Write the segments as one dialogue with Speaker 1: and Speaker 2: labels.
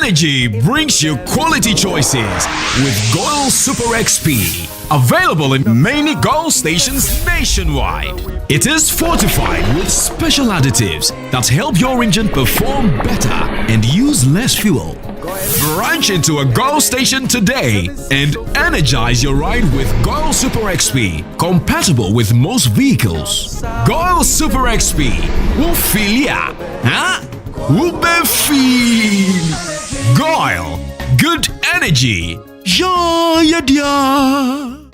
Speaker 1: Energy brings you quality choices with Goil Super XP. Available in many Goil stations nationwide. It is fortified with special additives that help your engine perform better and use less fuel. Branch into a Goil station today and energize your ride with Goil Super XP, compatible with most vehicles. Goil Super XP will fill ya, huh? Will be feel. Goil, good energy. Yeah, yeah, yeah.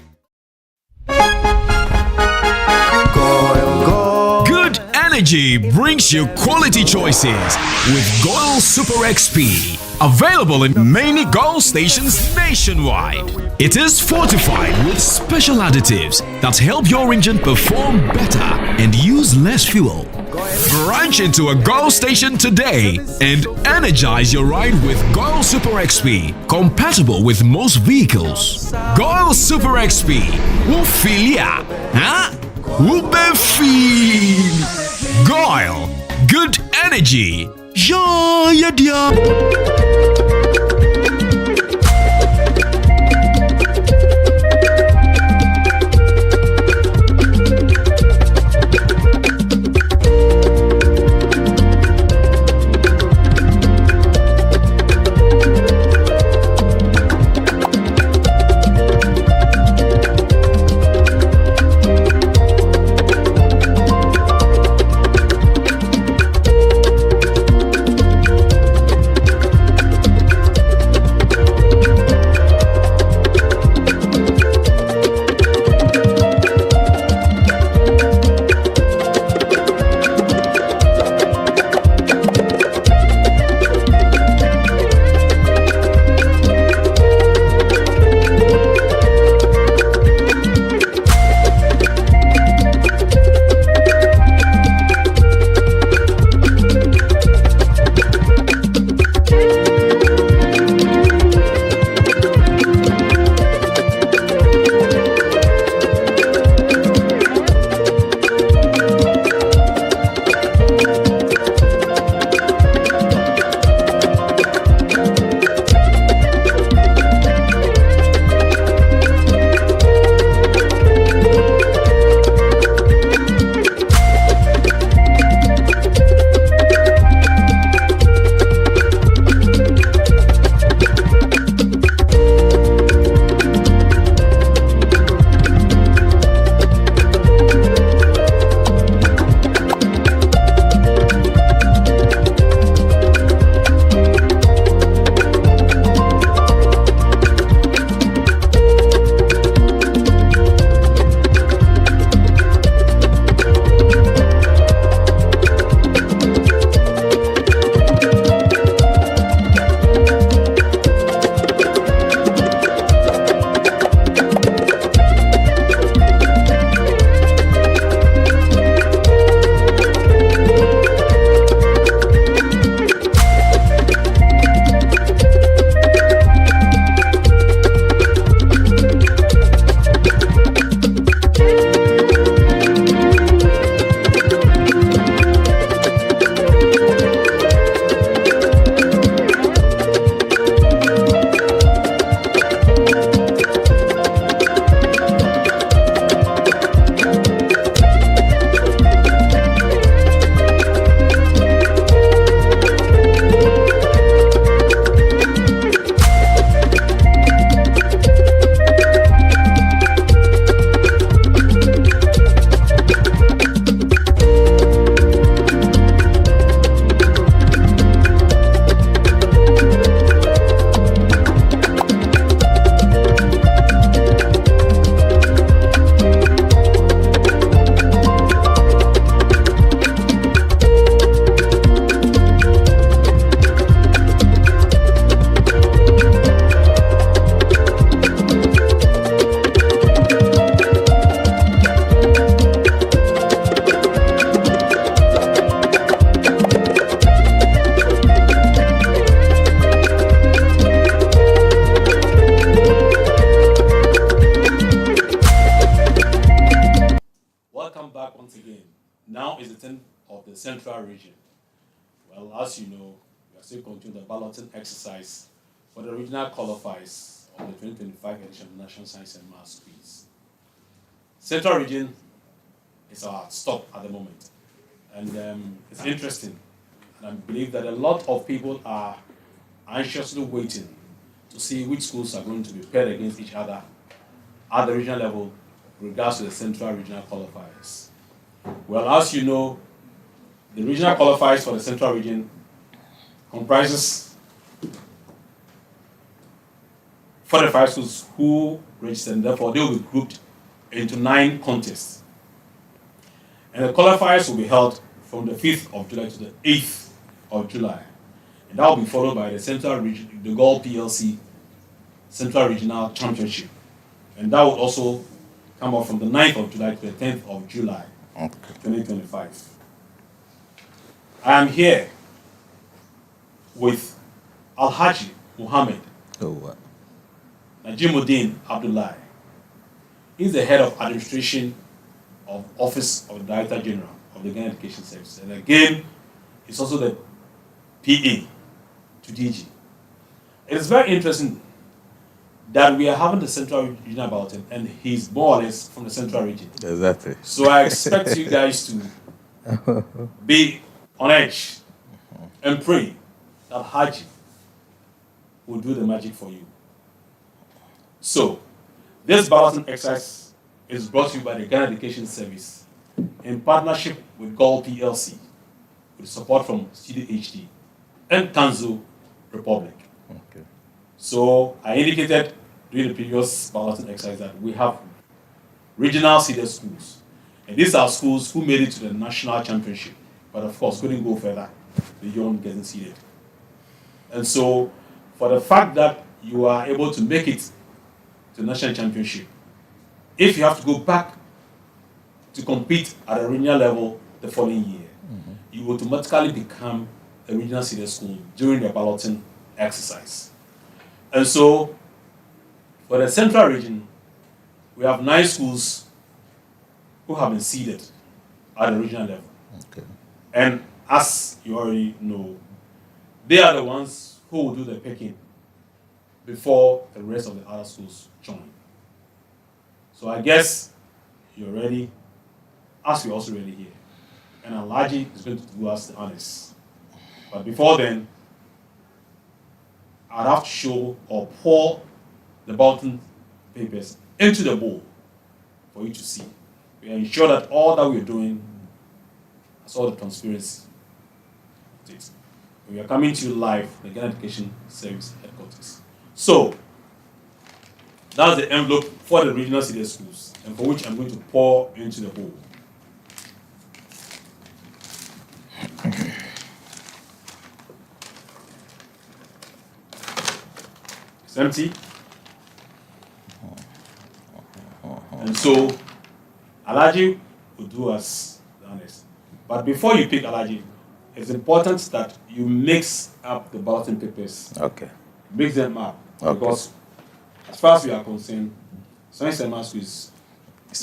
Speaker 1: Good energy brings you quality choices with Goil Super XP. Available in many Goil stations nationwide. It is fortified with special additives that help your engine perform better and use less fuel. Branch into a Goil station today and energize your ride with Goil Super XP, compatible with most vehicles. Goil Super XP will fill ya, huh? Will be feel. Goil, good energy. Yeah, yeah, yeah.
Speaker 2: Now is the turn of the central region. Well, as you know, we are still continue the balloting exercise for the regional qualifiers of the 2025 edition of the National Science and Maths Quiz. Central Region is our stop at the moment, and it's interesting. And I believe that a lot of people are anxiously waiting to see which schools are going to be paired against each other at the regional level with regards to the Central Regional Qualifiers. Well, as you know, the regional qualifiers for the Central Region comprises 45 schools who registered, and therefore they will be grouped into 9 contests. And the qualifiers will be held from the 5th of July to the 8th of July. And that will be followed by the Central Region, the Gold PLC Central Regional Championship. And that will also come up from the 9th of July to the 10th of July, 2025. I am here with Alhaji Muhammad Najimuddin Abdullahi. He's the head of administration of Office of the Director General of the Ghana Education Service. And again, he's also the PA to DG. It is very interesting that we are having the Central Regional Balloting, and he's more or less from the Central Region.
Speaker 3: Exactly.
Speaker 2: So I expect you guys to be on edge and pray that Haji will do the magic for you. So, this balloting exercise is brought to you by the Ghana Education Service in partnership with Gold PLC, with support from CDHD and Tanzo Republic.
Speaker 3: Okay.
Speaker 2: So, I indicated during the previous balloting exercise that we have regional seeded schools. And these are schools who made it to the national championship, but of course couldn't go further beyond getting seeded. And so, for the fact that you are able to make it to the national championship, if you have to go back to compete at a regional level the following year, you automatically become a regional seeded school during the balloting exercise. And so, for the Central Region, we have 9 schools who have been seeded at the regional level.
Speaker 3: Okay.
Speaker 2: And as you already know, they are the ones who will do the picking before the rest of the other schools join. So I guess you're ready, as we're also ready here. And Alaji is going to do us the honors. But before then, I'd have to show or pour the balloting papers into the bowl for you to see. We ensure that all that we're doing is all the transparency. We are coming to you live from the Ghana Education Service headquarters. So, that's the envelope for the regional seeded schools, and for which I'm going to pour into the bowl. It's empty. And so, Alaji will do us the honors. But before you pick Alaji, it's important that you mix up the balloting papers.
Speaker 3: Okay.
Speaker 2: Mix them up.
Speaker 3: Okay.
Speaker 2: Because as far as we are concerned, Science and Maths Quiz,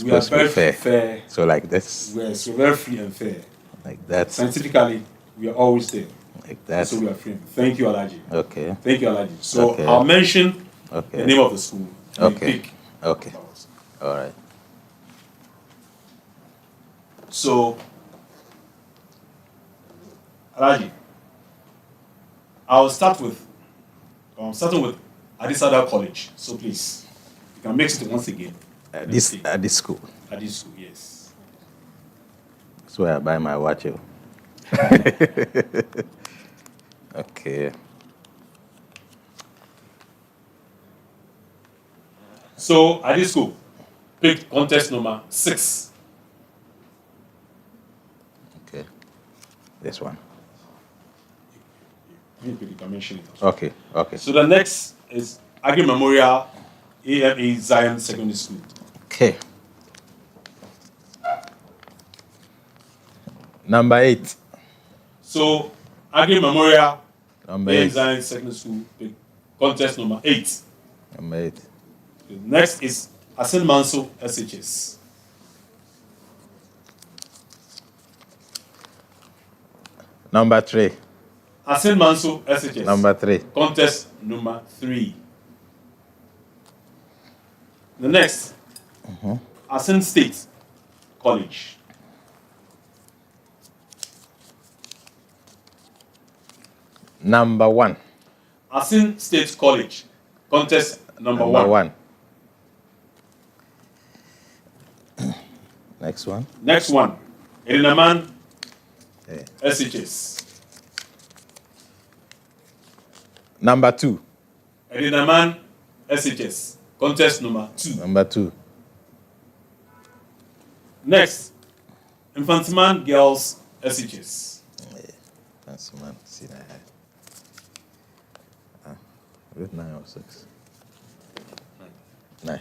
Speaker 2: we are very fair.
Speaker 3: So like this.
Speaker 2: Yes, we're very free and fair.
Speaker 3: Like that.
Speaker 2: Scientifically, we are always there.
Speaker 3: Like that.
Speaker 2: So we are free. Thank you, Alaji.
Speaker 3: Okay.
Speaker 2: Thank you, Alaji. So
Speaker 3: Okay.
Speaker 2: I'll mention
Speaker 3: Okay.
Speaker 2: the name of the school. And
Speaker 3: Okay.
Speaker 2: you pick.
Speaker 3: Okay. All right.
Speaker 2: So, Alaji, I'm starting with Adisada College. So please, you can mix it once again.
Speaker 3: At this school.
Speaker 2: At this school, yes.
Speaker 3: That's where I buy my watch. Okay.
Speaker 2: So at this school, pick contest number 6.
Speaker 3: Okay. This one.
Speaker 2: You can mention it.
Speaker 3: Okay. Okay.
Speaker 2: So the next is Agri Memorial AMA Zion Secondary School.
Speaker 3: Okay. Number 8.
Speaker 2: So Agri Memorial
Speaker 3: Number
Speaker 2: AMA
Speaker 3: 8.
Speaker 2: Zion Secondary School, pick contest number 8.
Speaker 3: Number 8.
Speaker 2: The next is Asin Manso SHS.
Speaker 3: Number 3.
Speaker 2: Asin Manso SHS.
Speaker 3: Number 3.
Speaker 2: Contest number 3. The next, Asin State College.
Speaker 3: Number 1.
Speaker 2: Asin State College. Contest number 1.
Speaker 3: Next one.
Speaker 2: Next one, Erinaman
Speaker 3: Yeah.
Speaker 2: SHS.
Speaker 3: Number 2.
Speaker 2: Erinaman SHS. Contest number 2.
Speaker 3: Number 2.
Speaker 2: Next, Infantiman Girls SHS.
Speaker 3: That's man. See that. With 9 or 6. 9.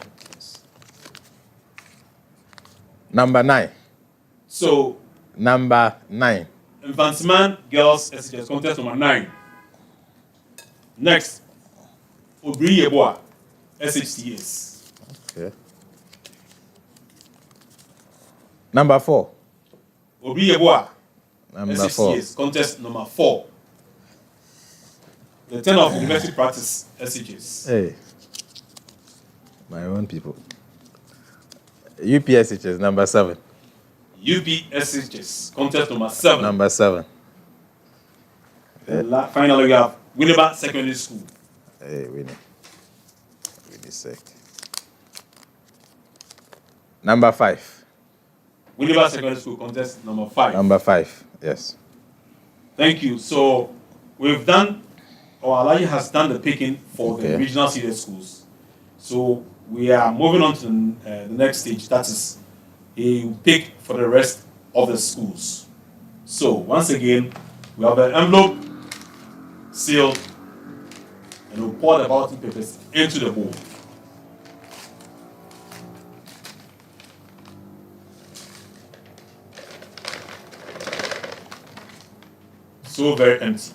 Speaker 3: Number 9.
Speaker 2: So,
Speaker 3: Number 9.
Speaker 2: Infantiman Girls SHS. Contest number 9. Next, Obriyeboa SHTS.
Speaker 3: Okay. Number 4.
Speaker 2: Obriyeboa
Speaker 3: Number 4.
Speaker 2: SHTS. Contest number 4. The 10 of University Practice SHS.
Speaker 3: Hey. My own people. UPSHS number 7.
Speaker 2: UPSHS. Contest number 7.
Speaker 3: Number 7.
Speaker 2: Finally, we have Winneba Secondary School.
Speaker 3: Hey, Winnie. Winnie sick. Number 5.
Speaker 2: Winneba Secondary School. Contest number 5.
Speaker 3: Number 5. Yes.
Speaker 2: Thank you. So we've done, or Alaji has done the picking for the
Speaker 3: Okay.
Speaker 2: regional senior schools. So we are moving on to the next stage. That is a pick for the rest of the schools. So once again, we have an envelope sealed, and we'll pour the balloting papers into the bowl. So very empty.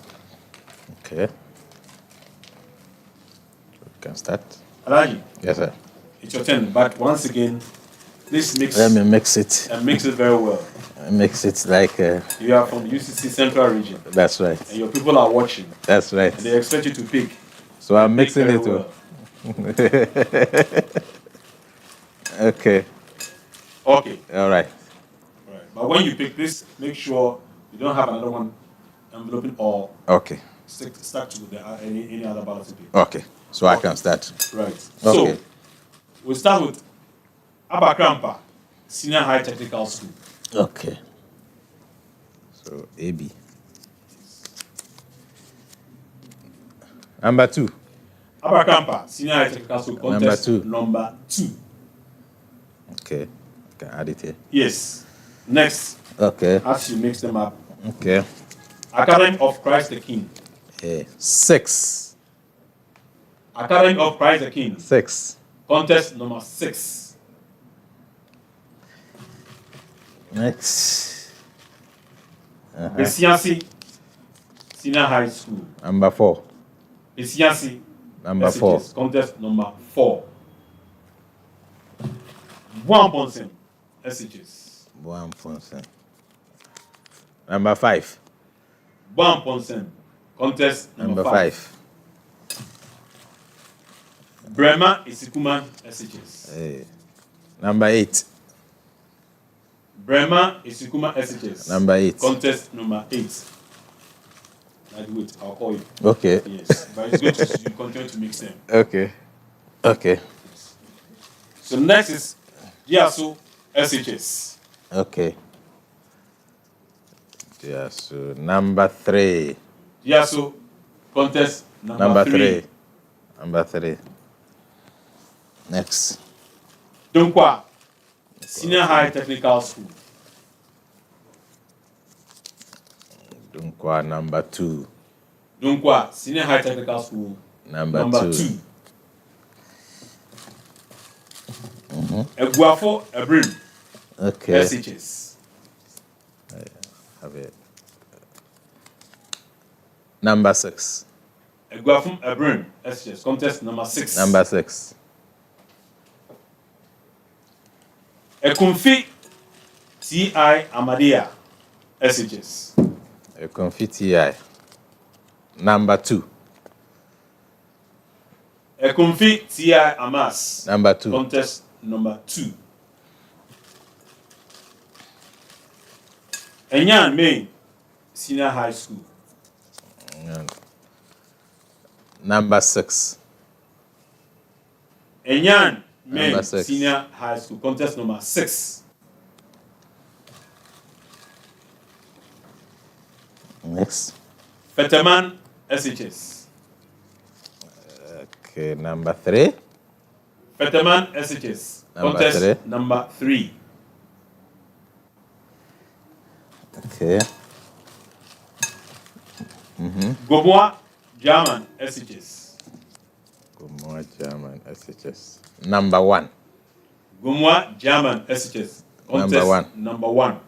Speaker 3: Okay. We can start.
Speaker 2: Alaji,
Speaker 3: Yes, sir.
Speaker 2: it's your turn. But once again, please mix
Speaker 3: Let me mix it.
Speaker 2: and mix it very well.
Speaker 3: Mix it like.
Speaker 2: You are from the UCC Central Region,
Speaker 3: That's right.
Speaker 2: and your people are watching,
Speaker 3: That's right.
Speaker 2: and they expect you to pick.
Speaker 3: So I'm
Speaker 2: Pick
Speaker 3: mixing
Speaker 2: very
Speaker 3: it. Too.
Speaker 2: well.
Speaker 3: Okay.
Speaker 2: Okay.
Speaker 3: All right.
Speaker 2: Right. But when you pick, please make sure you don't have another one enveloping or
Speaker 3: Okay.
Speaker 2: stuck to any other balloting paper.
Speaker 3: Okay. So I can start.
Speaker 2: Right.
Speaker 3: Okay.
Speaker 2: So we'll start with Abakrampa Senior High Technical School.
Speaker 3: Okay. So AB. Number 2.
Speaker 2: Abakrampa Senior High Technical School. Contest
Speaker 3: Number 2.
Speaker 2: number 2.
Speaker 3: Okay. I can add it here.
Speaker 2: Yes. Next,
Speaker 3: Okay.
Speaker 2: as you mix them up,
Speaker 3: Okay.
Speaker 2: Academy of Christ the King.
Speaker 3: 6.
Speaker 2: Academy of Christ the King.
Speaker 3: 6.
Speaker 2: Contest number 6.
Speaker 3: Next.
Speaker 2: Besiansi Senior High School.
Speaker 3: Number 4.
Speaker 2: Besiansi.
Speaker 3: Number 4.
Speaker 2: SHS. Contest number 4. Buamponsem SHS.
Speaker 3: 1%. Number 5.
Speaker 2: Buamponsem. Contest number
Speaker 3: Number
Speaker 2: 5.
Speaker 3: 5.
Speaker 2: Brema Isikuma SHS.
Speaker 3: Number 8.
Speaker 2: Brema Isikuma SHS.
Speaker 3: Number 8.
Speaker 2: Contest number 8. Wait, I'll call you.
Speaker 3: Okay.
Speaker 2: Yes, but it's good to you continue to mix them.
Speaker 3: Okay. Okay.
Speaker 2: So next is Diasu SHS.
Speaker 3: Okay. Yeah, so number 3.
Speaker 2: Diasu contest number
Speaker 3: Number
Speaker 2: 3.
Speaker 3: 3. Number 3. Next.
Speaker 2: Dunkwa Senior High Technical School.
Speaker 3: Dunkwa number 2.
Speaker 2: Dunkwa Senior High Technical School.
Speaker 3: Number 2.
Speaker 2: Eguafo Ebrim
Speaker 3: Okay.
Speaker 2: SHS.
Speaker 3: Have it. Number 6.
Speaker 2: Eguafo Ebrim SHS. Contest number 6.
Speaker 3: Number 6.
Speaker 2: Ekumfi TI Amadia SHS.
Speaker 3: A confetti eye. Number 2.
Speaker 2: Ekumfi TI Amas.
Speaker 3: Number 2.
Speaker 2: Contest number 2. Enyan Main Senior High School.
Speaker 3: Number 6.
Speaker 2: Enyan Main
Speaker 3: Number 6.
Speaker 2: Senior High School. Contest number 6.
Speaker 3: Next.
Speaker 2: Fetaman SHS.
Speaker 3: Okay, number 3.
Speaker 2: Fetaman SHS.
Speaker 3: Number
Speaker 2: Contest
Speaker 3: 3.
Speaker 2: number 3.
Speaker 3: Okay.
Speaker 2: Gomoa German SHS.
Speaker 3: Gomoa German SHS. Number 1.
Speaker 2: Gomoa German SHS. Contest
Speaker 3: Number 1.
Speaker 2: number 1.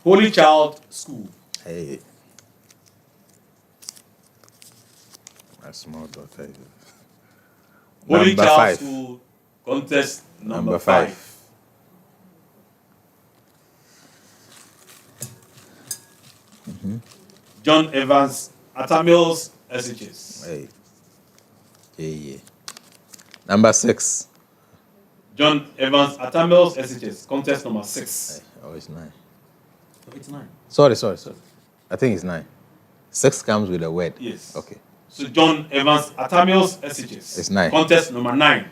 Speaker 2: Holy Child School.
Speaker 3: Hey. My small daughter.
Speaker 2: Holy
Speaker 3: Number
Speaker 2: Child
Speaker 3: 5.
Speaker 2: School. Contest number
Speaker 3: Number
Speaker 2: 5.
Speaker 3: 5.
Speaker 2: John Evans Atamils SHS.
Speaker 3: Hey. Yeah. Number 6.
Speaker 2: John Evans Atamils SHS. Contest number 6.
Speaker 3: Oh, it's 9.
Speaker 2: It's 9.
Speaker 3: Sorry. I think it's 9. 6 comes with a word.
Speaker 2: Yes.
Speaker 3: Okay.
Speaker 2: So John Evans Atamils SHS.
Speaker 3: It's 9.
Speaker 2: Contest number 9.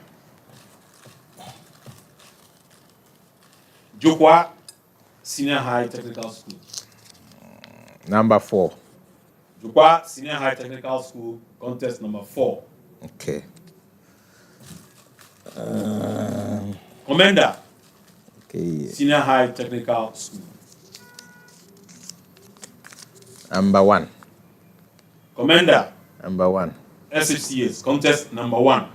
Speaker 2: Jokwa Senior High Technical School.
Speaker 3: Number 4.
Speaker 2: Jokwa Senior High Technical School. Contest number 4.
Speaker 3: Okay.
Speaker 2: Commander
Speaker 3: Okay.
Speaker 2: Senior High Technical School.
Speaker 3: Number 1.
Speaker 2: Commander
Speaker 3: Number 1.
Speaker 2: SHCS. Contest number 1.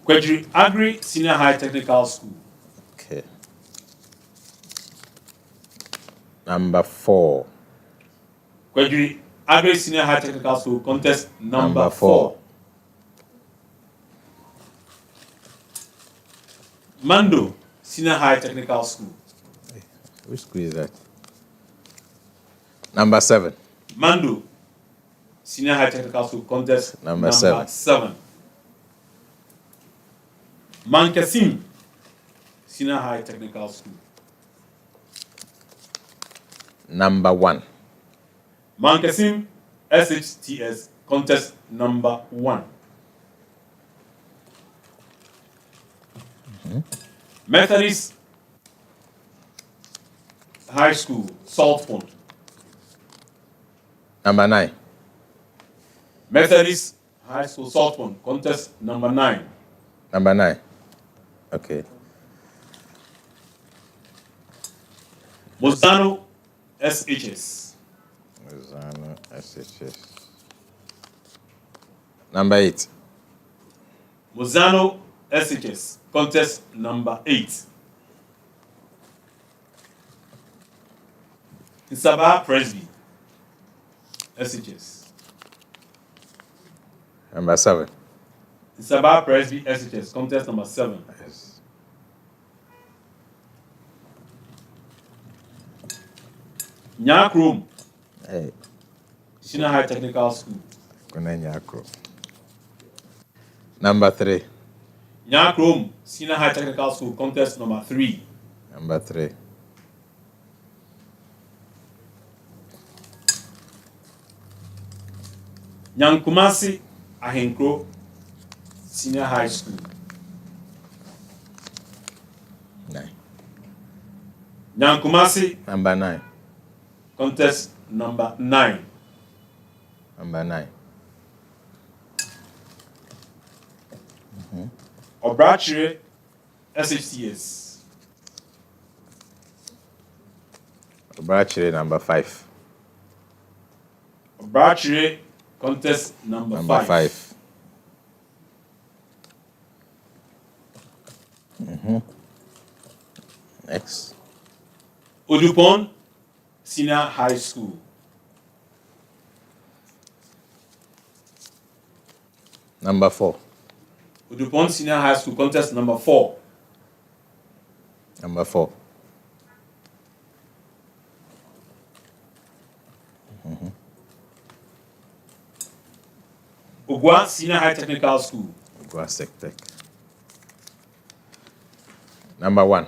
Speaker 2: Quadri Agri Senior High Technical School.
Speaker 3: Okay. Number 4.
Speaker 2: Quadri Agri Senior High Technical School. Contest number
Speaker 3: Number
Speaker 2: 4.
Speaker 3: 4.
Speaker 2: Mando Senior High Technical School.
Speaker 3: Which school is that? Number 7.
Speaker 2: Mando Senior High Technical School. Contest
Speaker 3: Number 7.
Speaker 2: Mankasim Senior High Technical School.
Speaker 3: Number 1.
Speaker 2: Mankasim SHTS. Contest number 1. Methodist High School, Salt Pond.
Speaker 3: Number 9.
Speaker 2: Methodist High School, Salt Pond. Contest number 9.
Speaker 3: Number 9. Okay.
Speaker 2: Mozano SHS.
Speaker 3: Lozano SHS. Number 8.
Speaker 2: Mozano SHS. Contest number 8. Nsaba Presby SHS.
Speaker 3: Number 7.
Speaker 2: Nsaba Presby SHS. Contest number 7.
Speaker 3: Yes.
Speaker 2: Nyakrom
Speaker 3: Hey.
Speaker 2: Senior High Technical School.
Speaker 3: Kunanyakro. Number 3.
Speaker 2: Nyakrom Senior High Technical School. Contest number 3.
Speaker 3: Number 3.
Speaker 2: Nyankumasi Ahenkro Senior High School.
Speaker 3: 9.
Speaker 2: Nyankumasi
Speaker 3: Number 9.
Speaker 2: Contest number 9.
Speaker 3: Number 9.
Speaker 2: Obrachire SHCS.
Speaker 3: Obrachire number 5.
Speaker 2: Obrachire Contest number 5.
Speaker 3: 5. Next.
Speaker 2: Odupon Senior High School.
Speaker 3: Number 4.
Speaker 2: Odupon Senior High School. Contest number 4.
Speaker 3: Number 4.
Speaker 2: Ogwa Senior High Technical School.
Speaker 3: Ogwa Sectech. Number 1.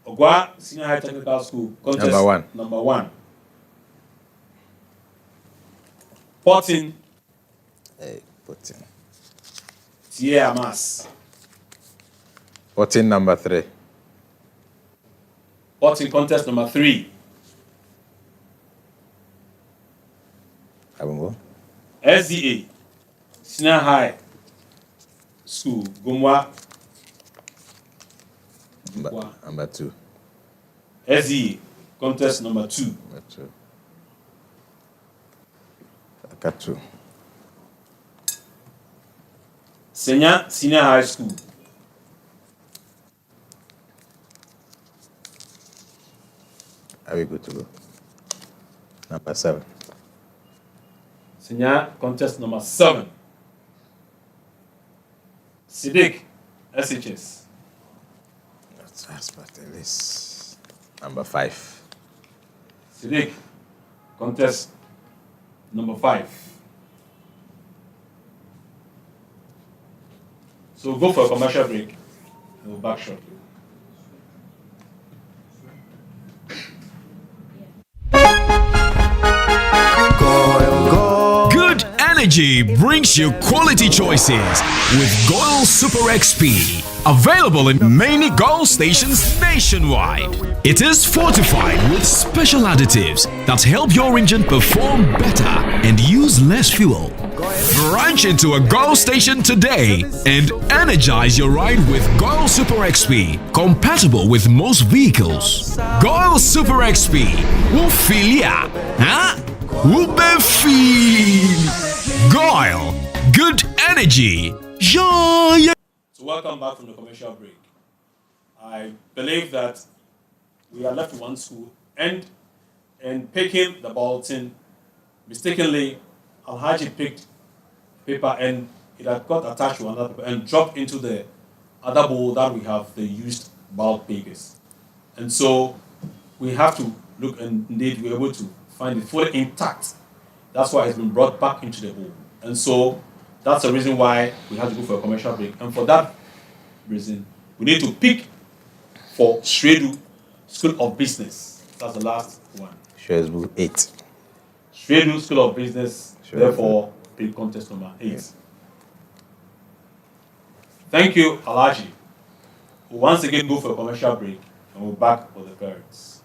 Speaker 2: Ogwa Senior High Technical School. Contest
Speaker 3: Number 1.
Speaker 2: Number 1. Porting.
Speaker 3: Hey, Porting.
Speaker 2: Tia Amas.
Speaker 3: Porting number 3.
Speaker 2: Porting contest number 3.
Speaker 3: Abungo.
Speaker 2: SDA Senior High School. Gomwa.
Speaker 3: Number 2.
Speaker 2: SDA contest number 2.
Speaker 3: Number 2. Akatu.
Speaker 2: Senya Senior High School.
Speaker 3: Are we good to go? Number 7.
Speaker 2: Senior contest number 7. Siddiq SHS.
Speaker 3: That's what it is. Number 5.
Speaker 2: Siddiq contest number 5. So we'll go for a commercial break and we'll back shortly.
Speaker 1: Good energy brings you quality choices with Goil Super XP. Available in many Goil stations nationwide. It is fortified with special additives that help your engine perform better and use less fuel. Branch into a Goil station today and energize your ride with Goil Super XP, compatible with most vehicles. Goil Super XP will feel ya, huh? Will be feel. Goil, good energy. Yeah.
Speaker 2: So welcome back from the commercial break. I believe that we are left with one school and in picking the balloting, mistakenly Alhaji picked paper and it had got attached to another paper and dropped into the other bowl that we have, the used ballot papers. And so we have to look and indeed we're able to find it fully intact. That's why it's been brought back into the bowl. And so that's the reason why we have to go for a commercial break. And for that reason, we need to pick for Shredu School of Business. That's the last one.
Speaker 3: Shrewsbury 8.
Speaker 2: Shredu School of Business,
Speaker 3: Sure.
Speaker 2: therefore, pick contest number 8. Yeah. Thank you, Alhaji. We'll once again go for a commercial break and we'll back for the parents.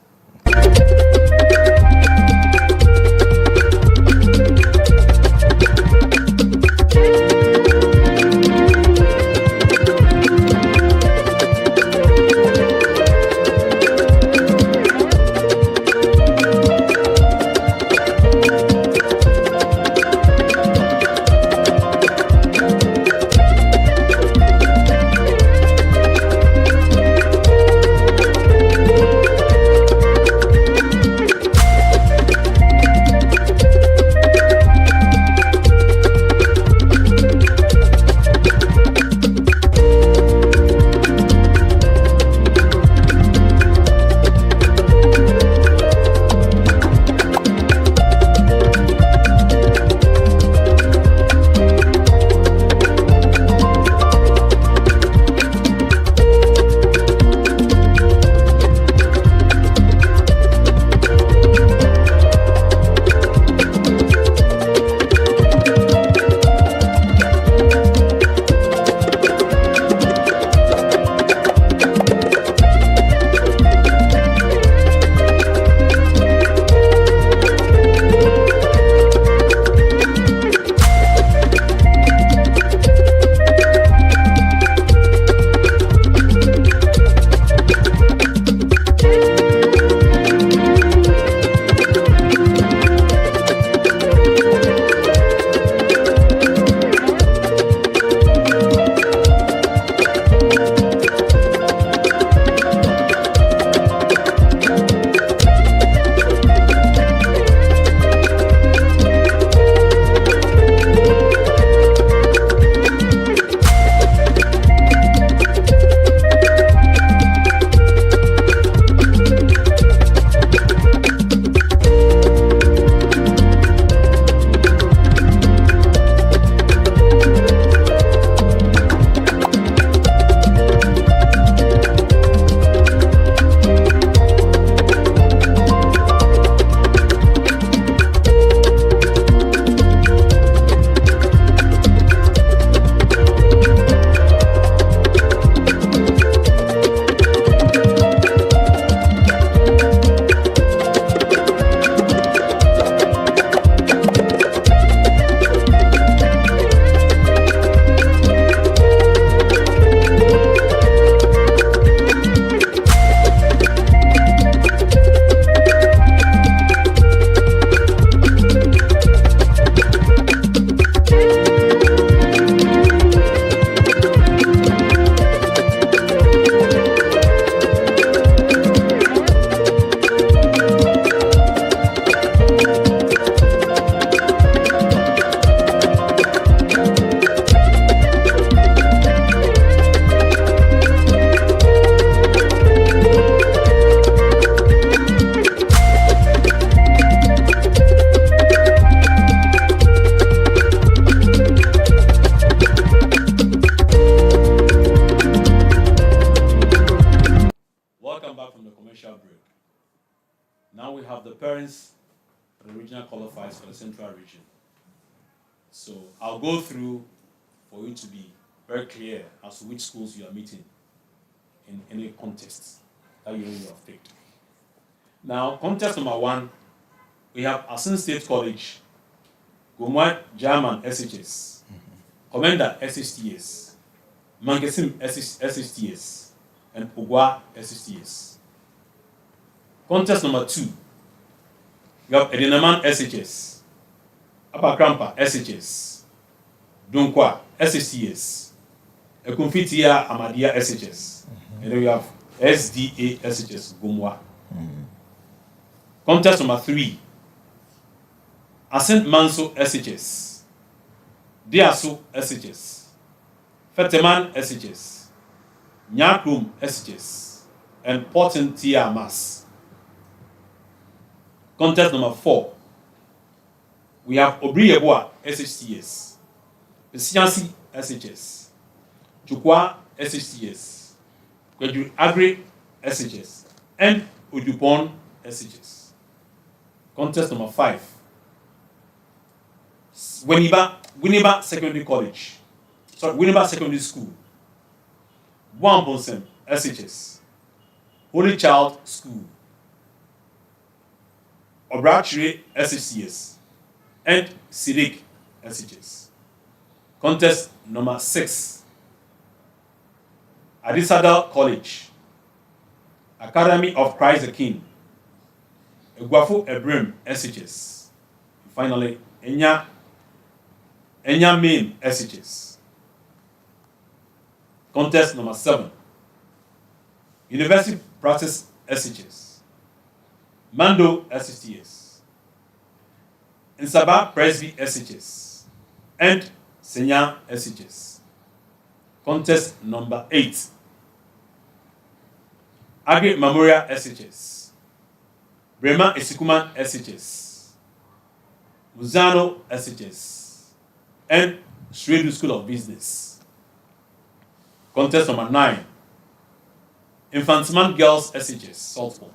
Speaker 2: pairings for the regional qualifiers for the central region. So I'll go through for you to be very clear as to which schools you are meeting in any contest that you have picked. Now, contest number 1, we have Asin State College, Gomwa German SHS, Commander SHTS, Mangesim SHTS, and Ogwa SHTS. Contest number 2, we have Edinaman SHS, Apakrampa SHS, Dunkwa SHTS, Ekumfitia Amadia SHS, and then we have SDA SHS Gomwa. Contest number 3, Ascent Manso SHS, Diaso SHS, Feteman SHS, Nyakrum SHS, and Porton Tia Mas. Contest number 4, we have Obriyeboa SHTS, Siansi SHS, Chukwa SHTS, Kweju Agri SHS, and Ojupon SHS. Contest number 5, Winneba Secondary College, Winneba Secondary School, Buambonsem SHS, Holy Child School, Obrachire SHCS, and Sidik SHS. Contest number 6, Adisadal College, Academy of Christ the King, Egwafo Ebrim SHS. Finally, Enya Main SHS. Contest number 7, University Practice SHS, Mando SHTS, Nsaba Presby SHS, and Senya SHS. Contest number 8, Agri Memorial SHS, Brema Esikuman SHS, Muzano SHS, and Shredu School of Business. Contest number 9, Infantsman Girls SHS, Saltpond,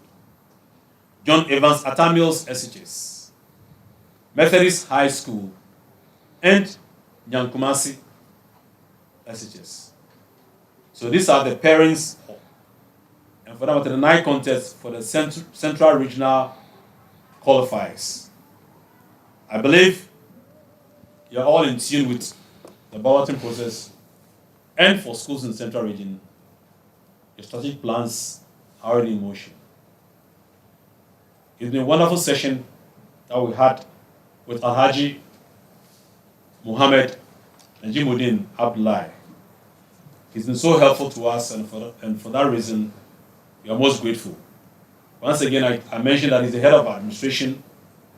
Speaker 2: John Evans Atamios SHS, Methodist High School, and Nyankumasi SHS. So these are the pairings, and for that matter, the 9 contests for the Central Regional Qualifiers. I believe you're all in tune with the balloting process, and for schools in the Central Region, your strategic plans are already in motion. It's been a wonderful session that we had with Alhaji Muhammad Najimuddin Abdullahi. He's been so helpful to us, and for that reason, we are most grateful. Once again, I mentioned that he's the head of administration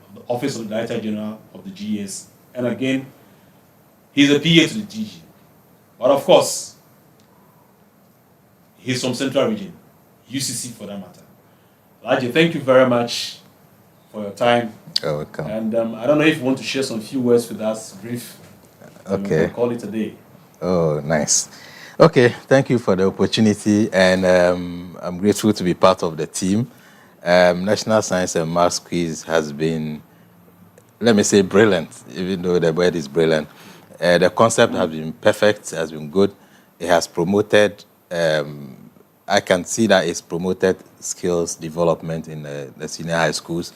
Speaker 2: of the Office of the Director General of the GES, and again, he's a PA to the DG. But of course, he's from Central Region, UCC for that matter. Alhaji, thank you very much for your time.
Speaker 3: You're welcome.
Speaker 2: And I don't know if you want to share some few words with us, brief.
Speaker 3: Okay.
Speaker 2: We'll call it a day.
Speaker 3: Oh, nice. Okay, thank you for the opportunity, and I'm grateful to be part of the team. National Science and Maths Quiz has been, let me say, brilliant, even though the word is brilliant. The concept has been perfect, has been good. It has promoted, I can see that it's promoted skills development in the senior high schools.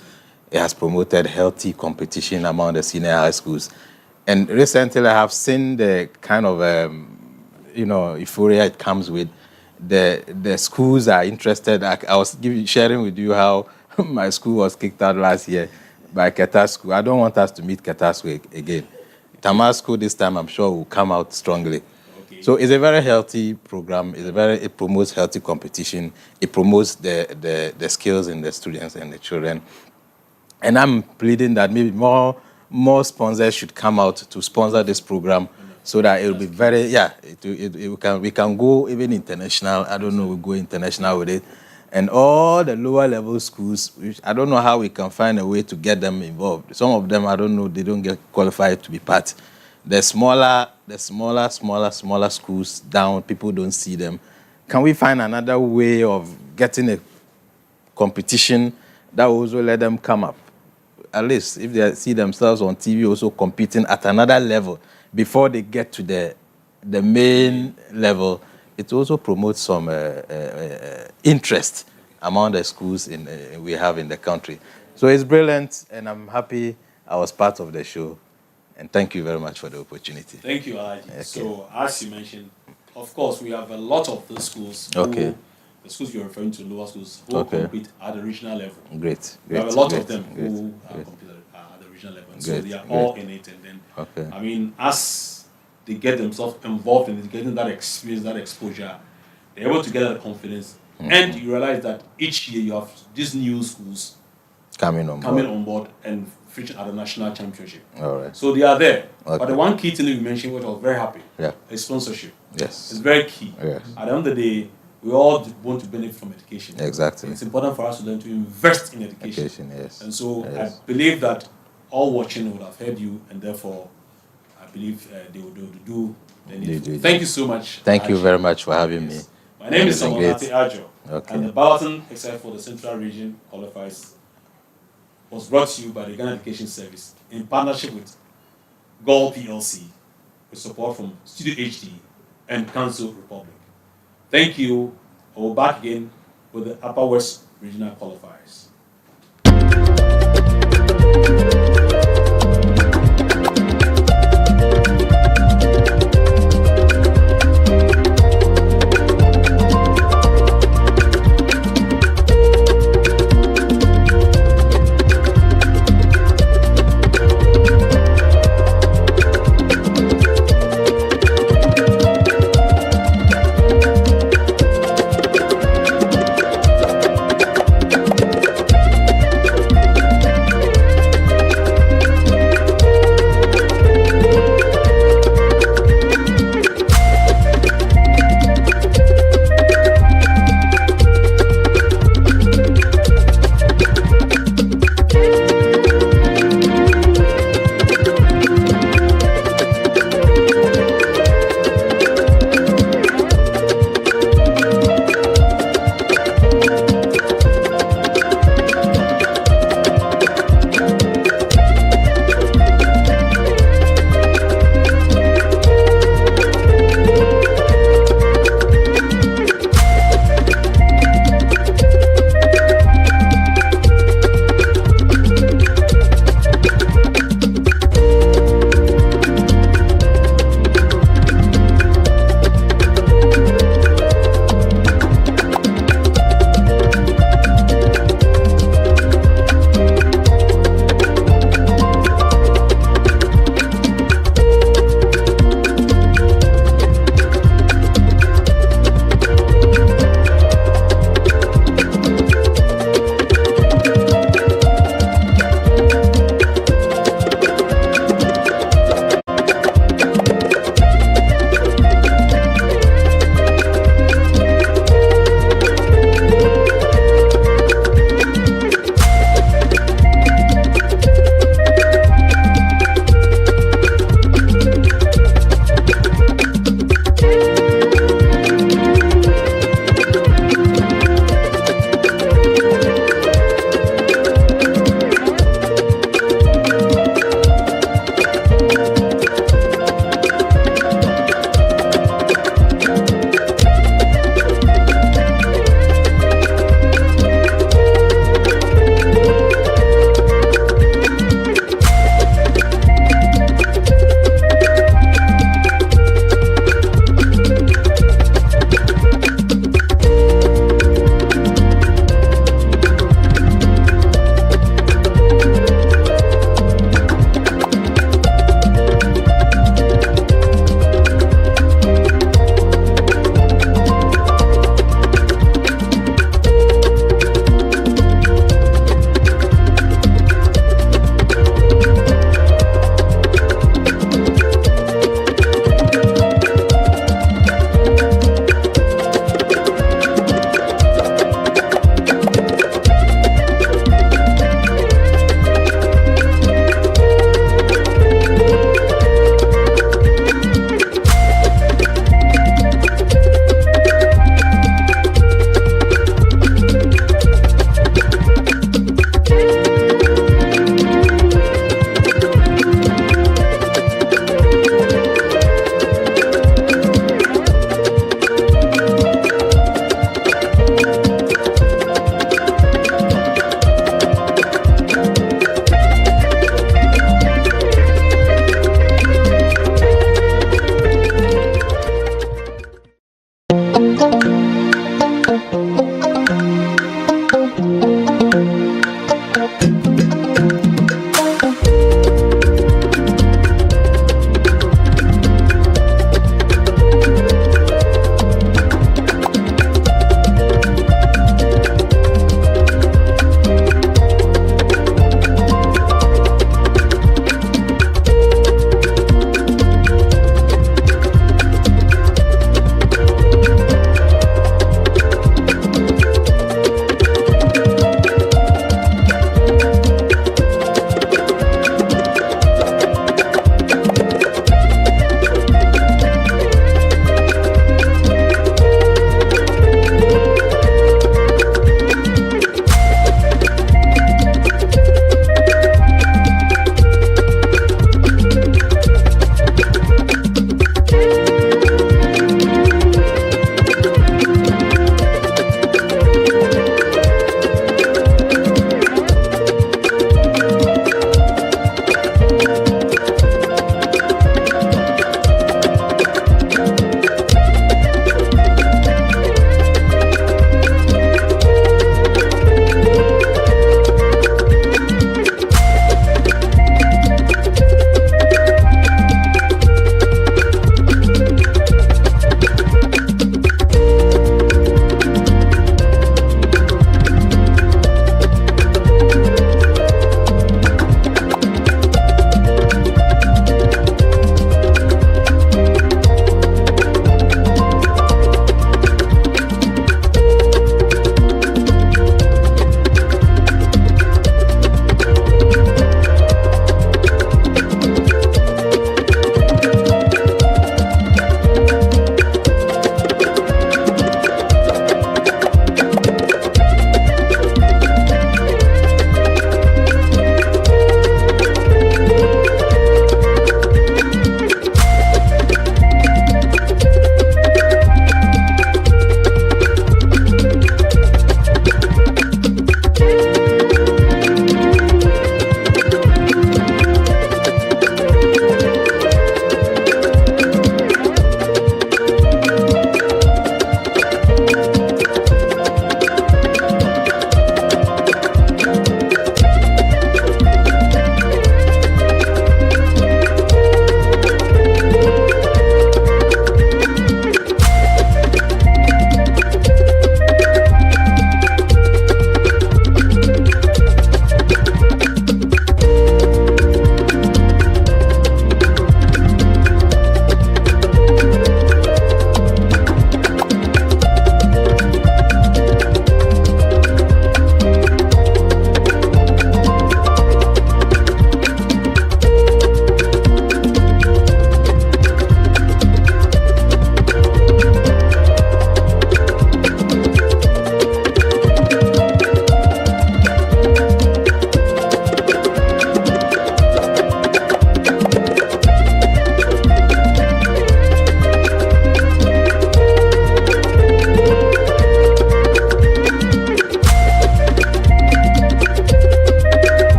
Speaker 3: It has promoted healthy competition among the senior high schools. And recently I have seen the kind of, euphoria it comes with. The schools are interested. I was sharing with you how my school was kicked out last year by Keta School. I don't want us to meet Keta School again. Tamar School this time, I'm sure, will come out strongly. Okay. So it's a very healthy program. It promotes healthy competition. It promotes the skills in the students and the children. And I'm pleading that maybe more sponsors should come out to sponsor this program, so that it will be very, we can go even international. I don't know, we'll go international with it. And all the lower level schools, which I don't know how we can find a way to get them involved. Some of them, I don't know, they don't get qualified to be part. The smaller schools down, people don't see them. Can we find another way of getting a competition that will also let them come up. At least if they see themselves on TV also competing at another level before they get to the main level, it also promotes some interest among the schools we have in the country. So it's brilliant, and I'm happy I was part of the show. And thank you very much for the opportunity.
Speaker 2: Thank you, Alaji.
Speaker 3: Okay.
Speaker 2: So, as you mentioned, of course, we have a lot of the schools
Speaker 3: Okay.
Speaker 2: The schools you're referring to, lower schools, who
Speaker 3: Okay.
Speaker 2: compete at the regional level.
Speaker 3: Great.
Speaker 2: We have a lot of them who compete at the regional level. So they are all in it. And then,
Speaker 3: Okay.
Speaker 2: I mean, as they get themselves involved in it, getting that experience, that exposure, they're able to get that confidence. And you realize that each year you have these new schools
Speaker 3: coming on
Speaker 2: board and featured at the national championship.
Speaker 3: All right.
Speaker 2: So they are there.
Speaker 3: Okay.
Speaker 2: But the one key thing you mentioned, which I was very happy, is sponsorship.
Speaker 3: Yes.
Speaker 2: It's very key.
Speaker 3: Yes.
Speaker 2: At the end of the day, we all want to benefit from education.
Speaker 3: Exactly.
Speaker 2: It's important for us to learn to invest in education.
Speaker 3: Yes.
Speaker 2: And so
Speaker 3: Yes.
Speaker 2: I believe that all watching would have heard you, and therefore I believe they will do the needful. Thank you so much.
Speaker 3: Thank you very much for having me.
Speaker 2: My name is Samonati Ajo.
Speaker 3: Okay.
Speaker 2: And the balloting exercise for the Central Region Qualifiers was brought to you by the Ghana Education Service in partnership with GOL PLC, with support from Studio HD and Council Republic. Thank you. I will back again with the Upper West Regional Qualifiers.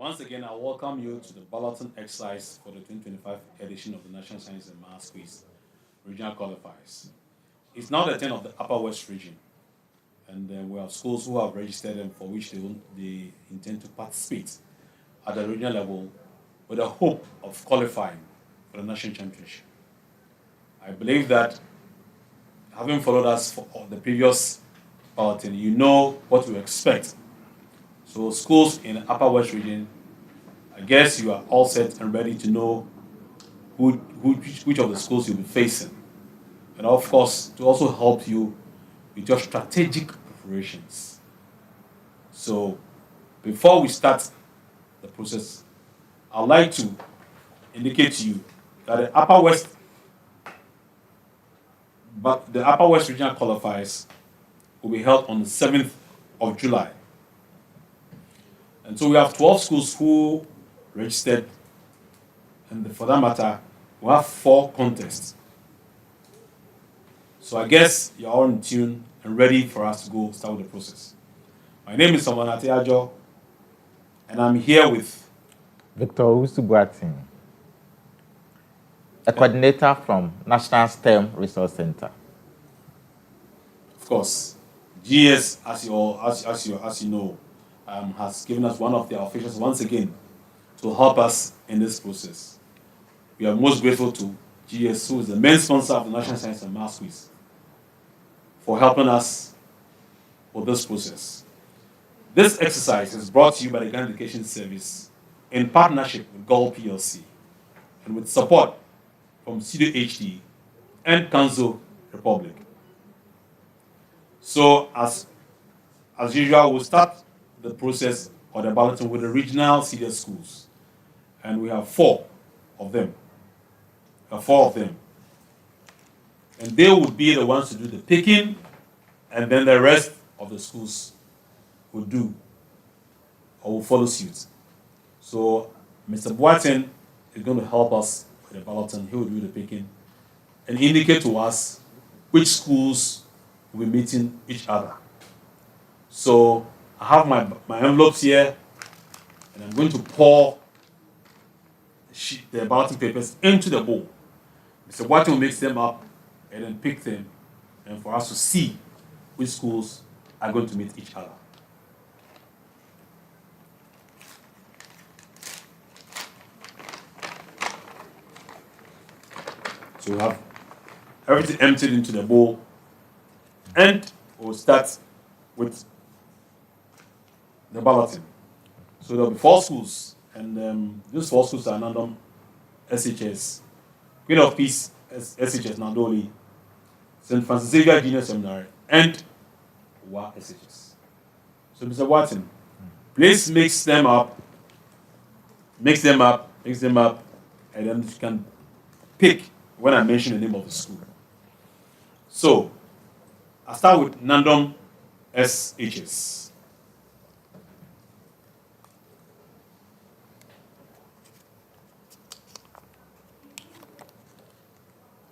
Speaker 2: Once again, I welcome you to the balloting exercise for the 2025 edition of the National Science and Maths Quiz Regional Qualifiers. It's now the turn of the Upper West region, and then we have schools who have registered and for which they intend to participate at the regional level with the hope of qualifying for the national championship. I believe that having followed us for the previous balloting, you know what to expect. So schools in the Upper West region, I guess you are all set and ready to know which of the schools you'll be facing. And of course, to also help you with your strategic preparations. So before we start the process, I'd like to indicate to you that the Upper West Regional Qualifiers will be held on the 7th of July. And so we have 12 schools who registered, and for that matter, we have 4 contests. So I guess you're all in tune and ready for us to go start with the process. My name is Samanate Ajo, and I'm here with
Speaker 4: Victor Usubuatin, a coordinator from National STEM Resource Center.
Speaker 2: Of course, GS, as you know, has given us one of their officials once again to help us in this process. We are most grateful to GS, who is the main sponsor of the National Science and Maths Quiz, for helping us with this process. This exercise is brought to you by the Ghana Education Service in partnership with GOL PLC and with support from Studio HD and Council Republic. So as usual, we'll start the process or the balloting with the regional senior schools. And we have 4 of them. And they would be the ones to do the picking, and then the rest of the schools will do or will follow suit. So Mr. Boatin is going to help us with the balloting. He will do the picking and indicate to us which schools will be meeting each other. So I have my envelopes here, and I'm going to pour the balloting papers into the bowl. Mr. Boatin will mix them up and then pick them, and for us to see which schools are going to meet each other. So we have everything emptied into the bowl, and we'll start with the balloting. So there'll be 4 schools, and these 4 schools are Nandom SHS, Queen of Peace SHS Nandoli, St. Francis Xavier Junior Seminary, and WA SHS. So Mr. Watson, please mix them up, and then you can pick when I mention the name of the school. So I'll start with Nandom SHS.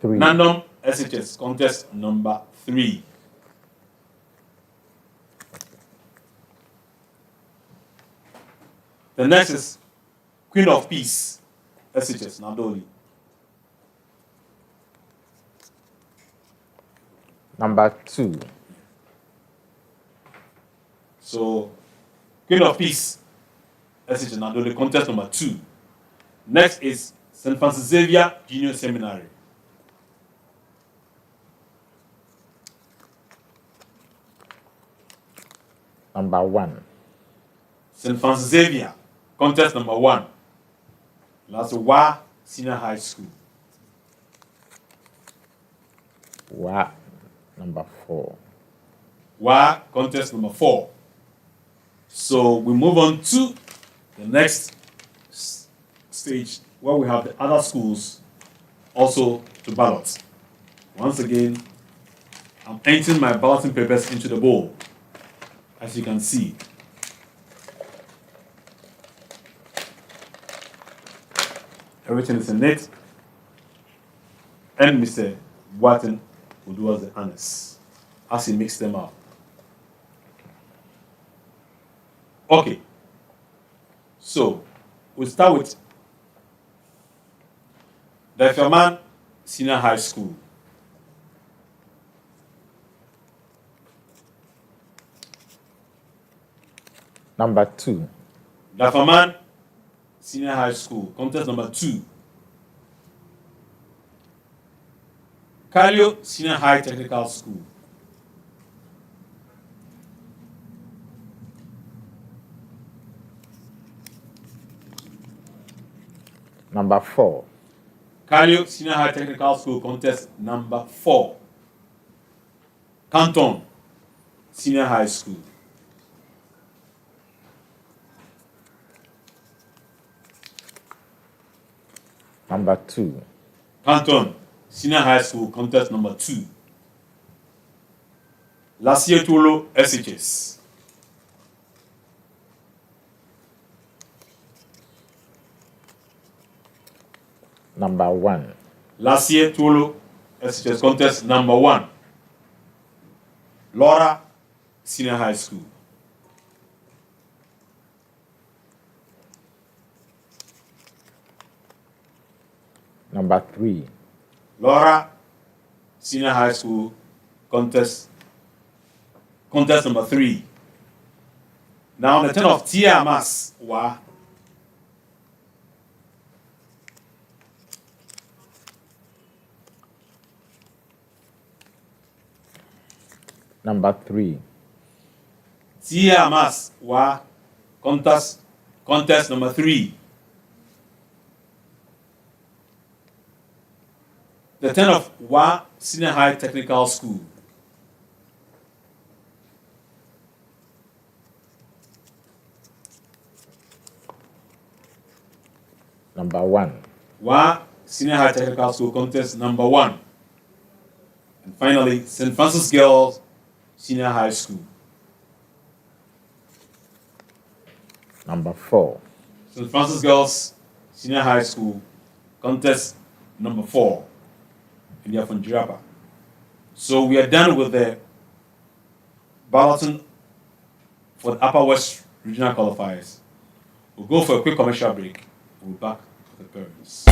Speaker 2: Nandom SHS, contest number 3. The next is Queen of Peace SHS, Nandoli.
Speaker 4: Number 2.
Speaker 2: So, Queen of Peace SHS, Nandoli, contest number 2. Next is St. Francis Xavier Junior Seminary.
Speaker 4: Number 1.
Speaker 2: St. Francis Xavier, contest number 1. That's WA Senior High School.
Speaker 4: WA number 4.
Speaker 2: WA contest number 4. So we move on to the next stage where we have the other schools also to ballot. Once again, I'm emptying my balloting papers into the bowl, as you can see. Everything is in it, and Mr. Watton will do us the honors as he mixes them up. Okay, so we'll start with the Ferman Senior High School.
Speaker 4: Number 2.
Speaker 2: The Ferman Senior High School, contest number 2. Kalio Senior High Technical School.
Speaker 4: Number 4.
Speaker 2: Kalio Senior High Technical School, contest number 4. Canton Senior High School.
Speaker 4: Number 2.
Speaker 2: Canton Senior High School, contest number 2. Lasietolo SHS.
Speaker 4: Number 1.
Speaker 2: Lasietolo SHS, contest number 1. Laura Senior High School.
Speaker 4: Number 3.
Speaker 2: Laura Senior High School, contest number 3. Now the turn of Tia Mas wa.
Speaker 4: Number 3.
Speaker 2: Tia Mas wa, contest number 3. The turn of Wa Senior High Technical School.
Speaker 4: Number 1.
Speaker 2: Wa Senior High Technical School, contest number 1. And finally, St. Francis Girls Senior High School.
Speaker 4: Number 4.
Speaker 2: St. Francis Girls Senior High School, contest number 4. And they are from Jirapa. So we are done with the balloting for the Upper West Regional Qualifiers. We'll go for a quick commercial break. We'll be back to the parents.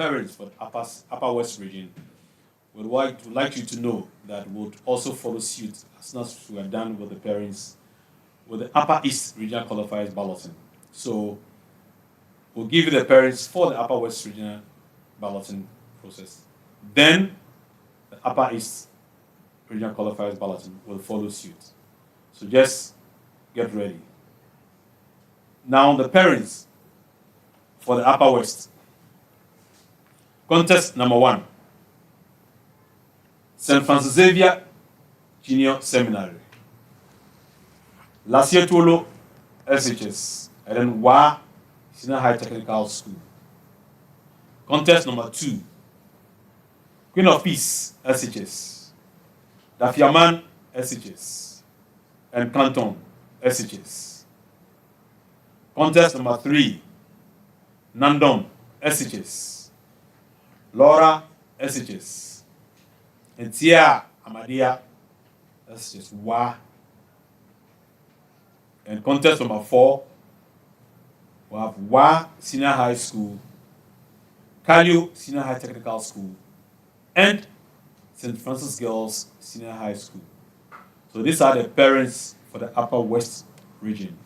Speaker 2: parents for the Upper West region, would like you to know that we'll also follow suit as soon as we are done with the parents with the Upper East Regional Qualifiers balloting. So we'll give you the parents for the Upper West Regional balloting process. Then the Upper East Regional Qualifiers balloting will follow suit. So just get ready. Now the parents for the Upper West. Contest number 1. St. Francis Xavier Junior Seminary. Lasietolo SHS. And then Wa Senior High Technical School. Contest number 2. Queen of Peace SHS. Dafiaman SHS. And Canton SHS. Contest number 3. Nandom SHS. Laura SHS. And Tia Amadia SHS. Wa. And contest number 4. We have Wa Senior High School, Kalio Senior High Technical School, and St. Francis Girls Senior High School. So these are the parents for the Upper West region.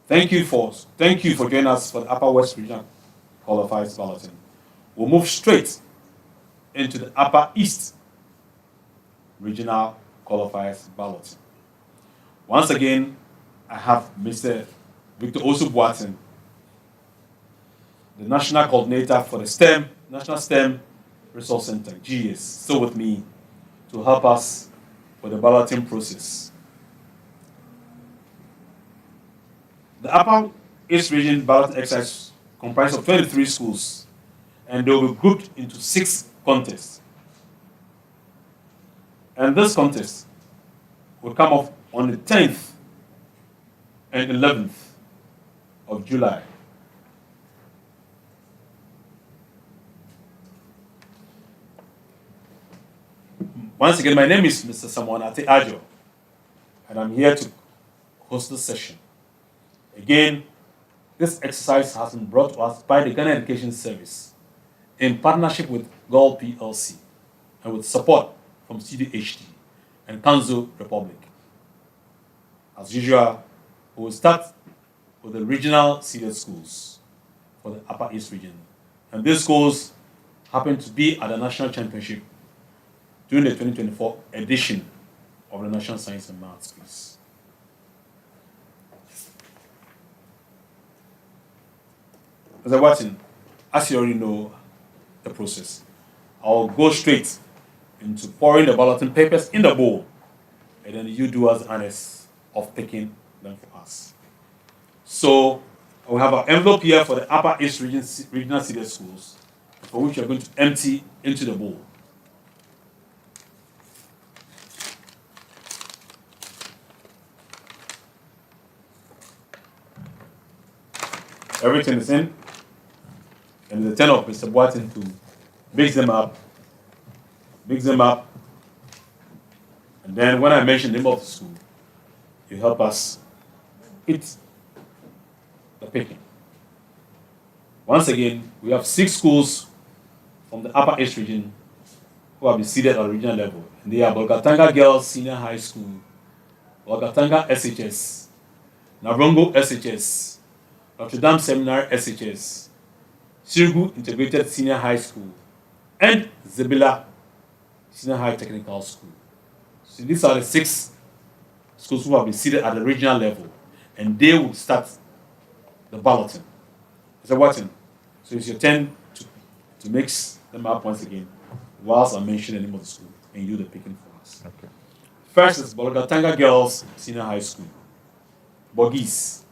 Speaker 2: Thank you for joining us for the Upper West region qualifiers balloting. We'll move straight into the Upper East regional qualifiers balloting. Once again, I have Mr. Victor Osubuatin, the National Coordinator for the National STEM Resource Center, GS, still with me to help us with the balloting process. The Upper East Region ballot exercise comprises of 23 schools, and they will be grouped into 6 contests. And this contest will come off on the 10th and 11th of July. Once again, my name is Mr. Samonate Ajo, and I'm here to host this session. Again, this exercise has been brought to us by the Ghana Education Service in partnership with GOL PLC and with support from CDHD and Council Republic. As usual, we will start with the regional seeded schools for the Upper East region. And these schools happen to be at the National Championship during the 2024 edition of the National Science and Maths Quiz. Mr. Watson, as you already know the process, I'll go straight into pouring the balloting papers in the bowl, and then you do us the honors of picking them for us. So we have an envelope here for the Upper East regional seeded schools, for which you're going to empty into the bowl. Everything is in, and the turn of Mr. Boatin to mix them up, and then when I mention the name of the school, you help us hit the picking. Once again, we have 6 schools from the Upper East region who have been seeded at regional level, and they are Bolgatanga Girls Senior High School, Bolgatanga SHS, Navrongo SHS, Notre Dame Seminary SHS, Sirgu Integrated Senior High School, and Zebila Senior High Technical School. So these are the 6 schools who have been seated at the regional level, and they will start the balloting. Mr. Watson, so it's your turn to mix them up once again, whilst I mention the name of the school, and you do the picking for us.
Speaker 4: Okay.
Speaker 2: First is Bolgatanga Girls Senior High School, Bogis.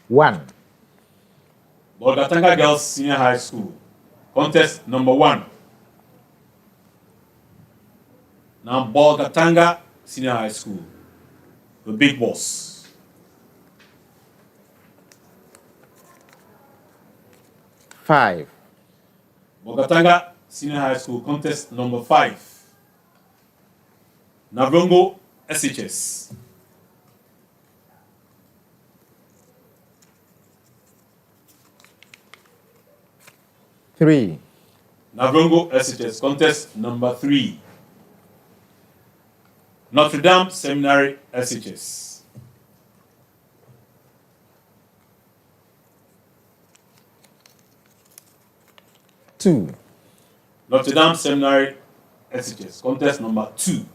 Speaker 4: 1.
Speaker 2: Bolgatanga Girls Senior High School, contest number 1. Now Bolgatanga Senior High School, the big boss.
Speaker 4: 5.
Speaker 2: Bolgatanga Senior High School, contest number 5. Navrongo SHS.
Speaker 4: 3,
Speaker 2: Navrongo SHS contest number 3. Notre Dame Seminary SHS.
Speaker 4: 2,
Speaker 2: Notre Dame Seminary SHS contest number 2.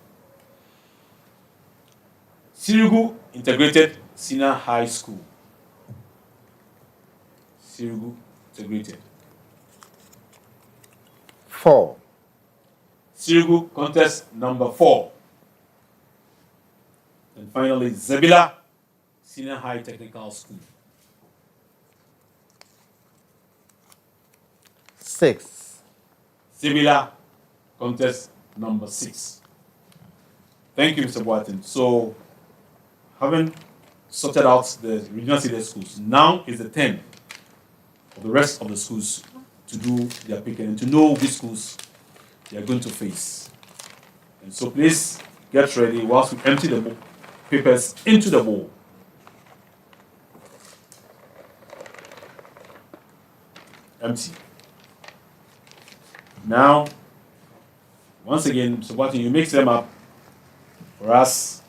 Speaker 2: Sirigu Integrated Senior High School. Sirigu Integrated.
Speaker 4: 4,
Speaker 2: Sirigu contest number 4. And finally, Zebila Senior High Technical School.
Speaker 4: 6,
Speaker 2: Zebila contest number 6. Thank you, Mr. Boatin. So, having sorted out the regional senior schools, now is the turn for the rest of the schools to do their picking and to know which schools they are going to face. And so please get ready whilst we empty the papers into the bowl. Empty. Now, once again, Mr. Boatin, you mix them up for us.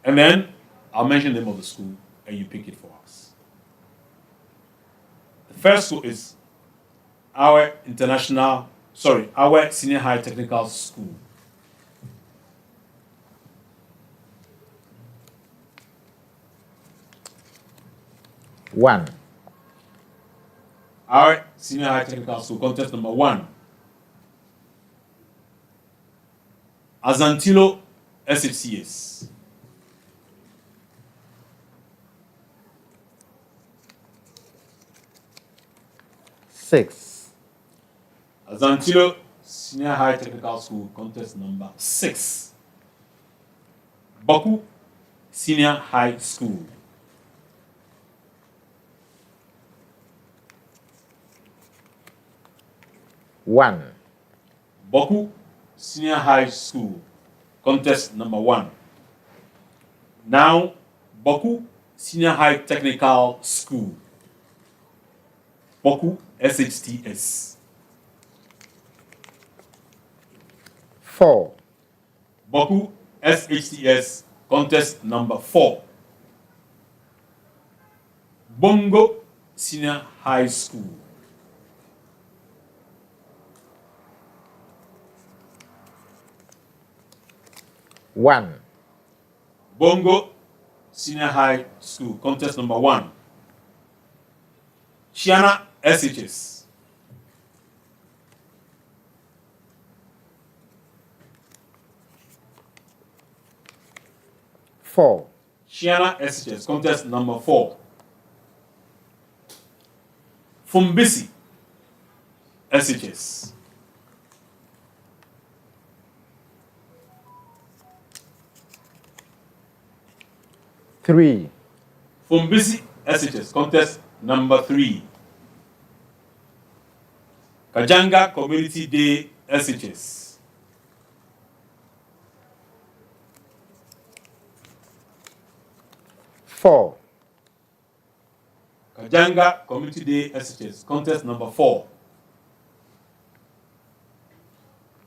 Speaker 2: And then I'll mention the name of the school and you pick it for us. The first school is our Senior High Technical School.
Speaker 4: One,
Speaker 2: Our Senior High Technical School, contest number 1. Azantilo SHCS.
Speaker 4: 6,
Speaker 2: Azantilo Senior High Technical School, contest number 6. Baku Senior High School.
Speaker 4: 1,
Speaker 2: Baku Senior High School, contest number 1. Now, Baku Senior High Technical School. Baku SHTS.
Speaker 4: 4,
Speaker 2: Baku SHTS, contest number 4. Bongo Senior High School.
Speaker 4: 1,
Speaker 2: Bongo Senior High School, contest number 1. Chiana SHS.
Speaker 4: 4,
Speaker 2: Chiana SHS, contest number 4. Fumbisi SHS.
Speaker 4: 3,
Speaker 2: Fumbisi SHS, contest number 3. Kajanga Community Day SHS.
Speaker 4: 4,
Speaker 2: Kajanga Community Day SHS, contest number 4.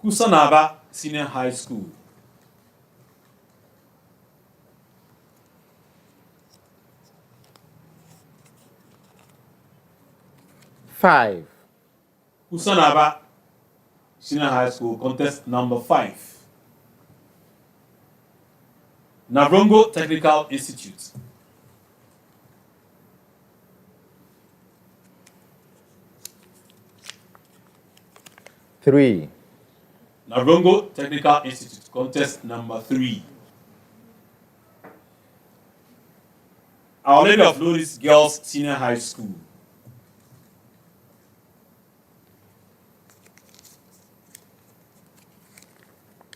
Speaker 2: Kusanaba Senior High School.
Speaker 4: 5,
Speaker 2: Kusanaba Senior High School, contest number 5. Navrongo Technical Institute.
Speaker 4: 3,
Speaker 2: Navrongo Technical Institute, contest number 3. Our Lady of Lourdes Girls Senior High School.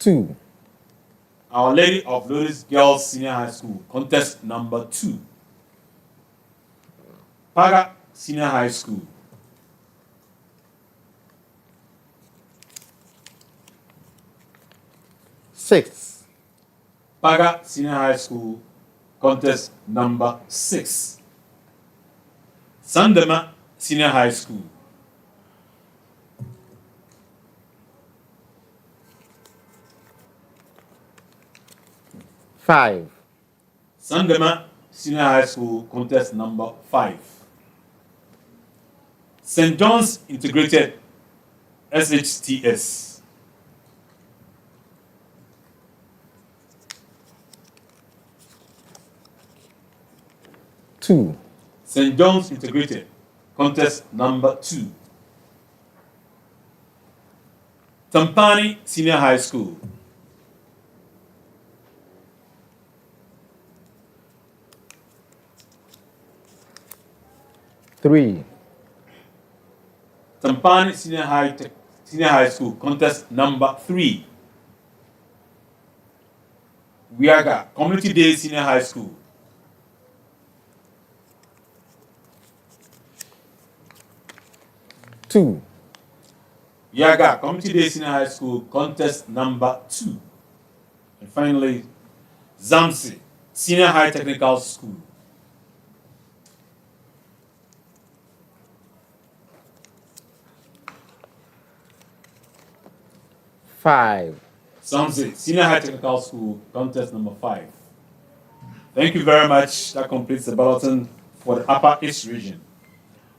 Speaker 4: 2,
Speaker 2: Our Lady of Lourdes Girls Senior High School, contest number 2. Paga Senior High School.
Speaker 4: 6,
Speaker 2: Paga Senior High School, contest number 6. Sandema Senior High School.
Speaker 4: Five.
Speaker 2: Sandema Senior High School, contest number 5. St. John's Integrated SHTS.
Speaker 4: Two.
Speaker 2: St. John's Integrated, contest number 2. Tampani Senior High School.
Speaker 4: Three.
Speaker 2: Tampani Senior High School, contest number 3. Wiaga Community Day Senior High School.
Speaker 4: Two.
Speaker 2: Yaga Community Day Senior High School, contest number 2. And finally, Zamsi Senior High Technical School.
Speaker 4: Five.
Speaker 2: Zamsi Senior High Technical School, contest number 5. Thank you very much. That completes the bulletin for the Upper East region.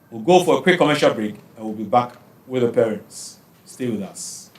Speaker 2: We'll go for a quick commercial break and we'll be back with the parents. Stay with us.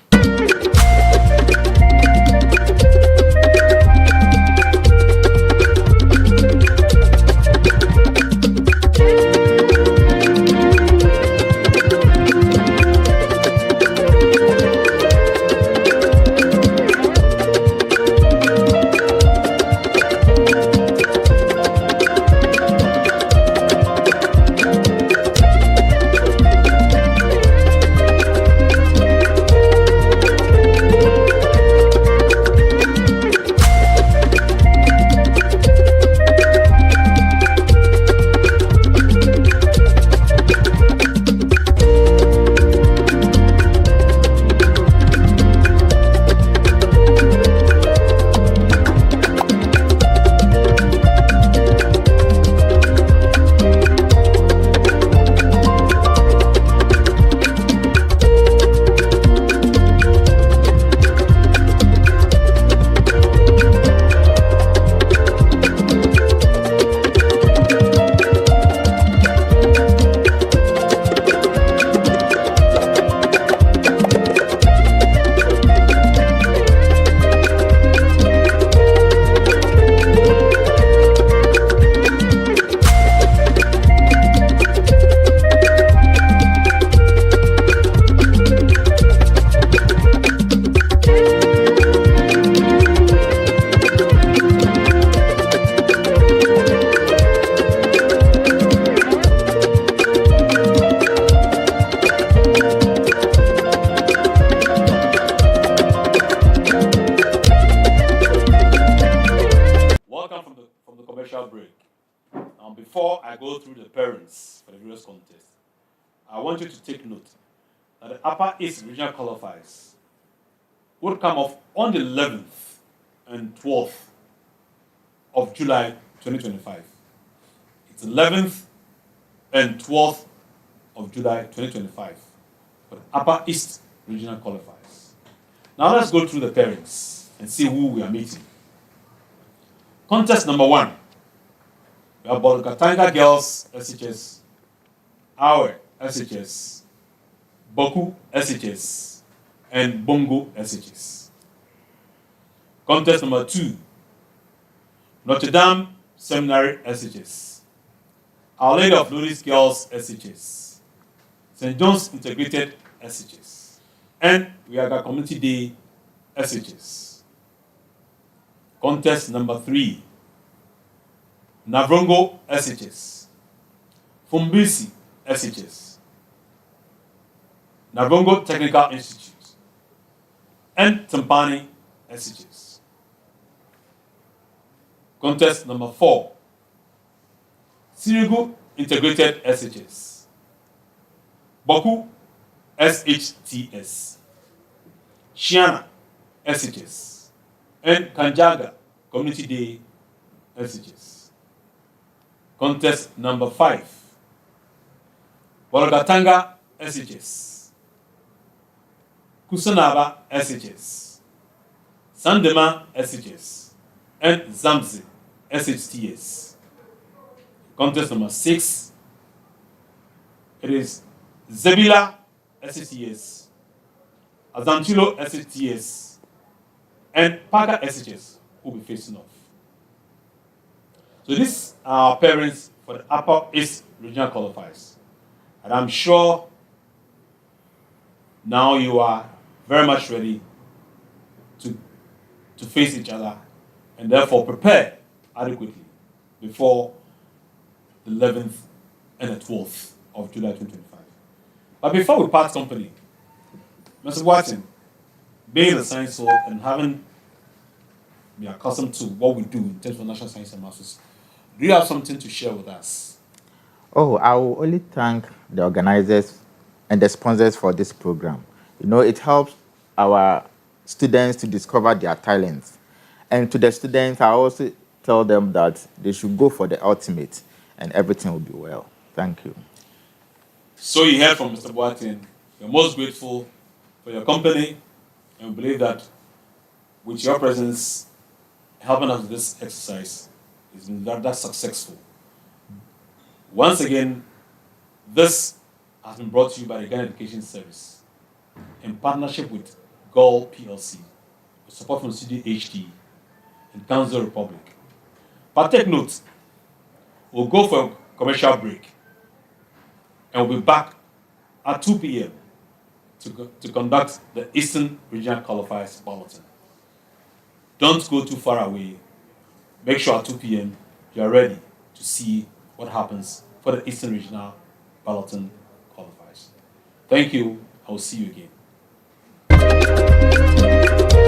Speaker 2: Before I go through the parents for the various contests, I want you to take note that the Upper East Regional Qualifiers would come off on the 11th and 12th of July 2025. It's 11th and 12th of July 2025 for the Upper East Regional Qualifiers. Now let's go through the pairings and see who we are meeting. Contest number 1. We have Bolgatanga Girls SHS, Awe SHS, Boku SHS, and Bongo SHS. Contest number 2. Notre Dame Seminary SHS, Our Lady of Lourdes Girls SHS, St. John's Integrated SHS, and Wiaga Community Day SHS. Contest number 3. Navrongo SHS, Fumbisi SHS, Navrongo Technical Institute, and Tampani SHS. Contest number 4. Sirigu Integrated SHS, Boku SHTS, Shiana SHS, and Kanjaga Community Day SHS. Contest number 5. Bolgatanga, SHS. Kusanaba, SHS. Sandema, SHS. And Zamzi, SHTS. Contest number 6. It is Zebila, SHTS. Azantilo, SHTS. And Parker, SHS will be facing off. So these are parents for the Upper East Regional Qualifiers. And I'm sure now you are very much ready to face each other and therefore prepare adequately before the 11th and the 12th of July 2025. But before we part company, Mr. Watson, being a science soul and having been accustomed to what we do in terms of National Science and Masters, do you have something to share with us?
Speaker 4: Oh, I will only thank the organizers and the sponsors for this program. You know, it helps our students to discover their talents. And to the students, I also tell them that they should go for the ultimate and everything will be well. Thank you.
Speaker 2: So you heard from Mr. Boateng. We're most grateful for your company and we believe that with your presence helping us with this exercise, it's been rather successful. Once again, this has been brought to you by the Ghana Education Service in partnership with GOL PLC, with support from CDHD and Council Republic. But take note, we'll go for a commercial break and we'll be back at 2 p.m. to conduct the Eastern Regional Qualifiers Balloting. Don't go too far away. Make sure at 2 p.m. you are ready to see what happens for the Eastern Regional Balloting Qualifiers. Thank you. I will see you again.